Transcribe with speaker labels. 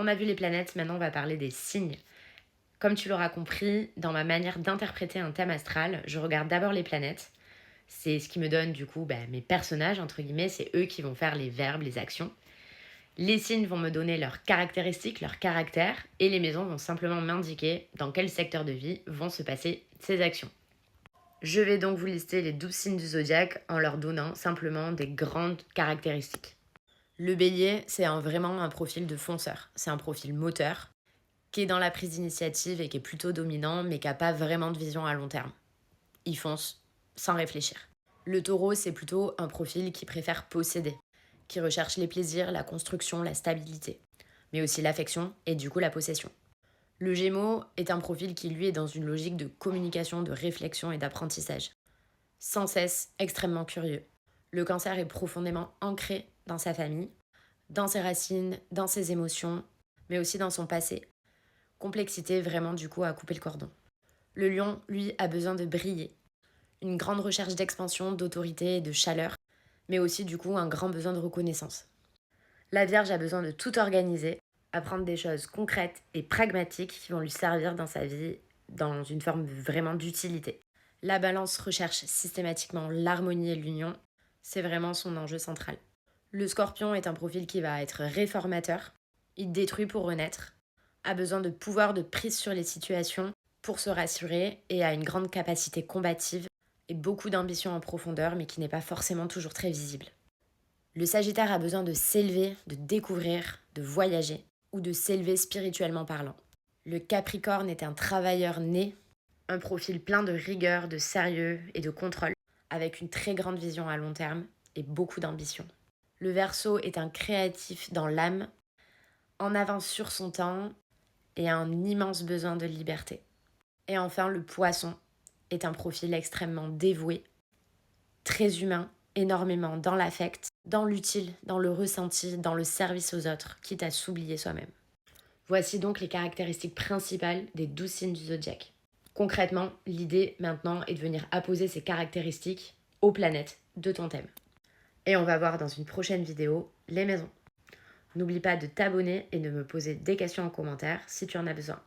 Speaker 1: On a vu les planètes, maintenant on va parler des signes. Comme tu l'auras compris, dans ma manière d'interpréter un thème astral, je regarde d'abord les planètes. C'est ce qui me donne du coup mes personnages, entre guillemets, c'est eux qui vont faire les verbes, les actions. Les signes vont me donner leurs caractéristiques, leur caractère, et les maisons vont simplement m'indiquer dans quel secteur de vie vont se passer ces actions. Je vais donc vous lister les 12 signes du zodiaque en leur donnant simplement des grandes caractéristiques. Le bélier, c'est vraiment un profil de fonceur, c'est un profil moteur, qui est dans la prise d'initiative et qui est plutôt dominant, mais qui n'a pas vraiment de vision à long terme. Il fonce sans réfléchir. Le taureau, c'est plutôt un profil qui préfère posséder, qui recherche les plaisirs, la construction, la stabilité, mais aussi l'affection et du coup la possession. Le gémeaux est un profil qui lui est dans une logique de communication, de réflexion et d'apprentissage. Sans cesse extrêmement curieux. Le cancer est profondément ancré dans sa famille, dans ses racines, dans ses émotions, mais aussi dans son passé. Complexité vraiment du coup à couper le cordon. Le lion, lui, a besoin de briller. Une grande recherche d'expansion, d'autorité et de chaleur, mais aussi du coup un grand besoin de reconnaissance. La Vierge a besoin de tout organiser, apprendre des choses concrètes et pragmatiques qui vont lui servir dans sa vie dans une forme vraiment d'utilité. La Balance recherche systématiquement l'harmonie et l'union, c'est vraiment son enjeu central. Le Scorpion est un profil qui va être réformateur, il détruit pour renaître, a besoin de pouvoir de prise sur les situations pour se rassurer et a une grande capacité combative et beaucoup d'ambition en profondeur mais qui n'est pas forcément toujours très visible. Le Sagittaire a besoin de s'élever, de découvrir, de voyager ou de s'élever spirituellement parlant. Le Capricorne est un travailleur né, un profil plein de rigueur, de sérieux et de contrôle, avec une très grande vision à long terme et beaucoup d'ambition. Le Verseau est un créatif dans l'âme, en avance sur son temps et a un immense besoin de liberté. Et enfin, le Poisson est un profil extrêmement dévoué, très humain, énormément dans l'affect, dans l'utile, dans le ressenti, dans le service aux autres, quitte à s'oublier soi-même. Voici donc les caractéristiques principales des 12 signes du zodiaque. Concrètement, l'idée maintenant est de venir apposer ces caractéristiques aux planètes de ton thème. Et on va voir dans une prochaine vidéo les maisons. N'oublie pas de t'abonner et de me poser des questions en commentaire si tu en as besoin.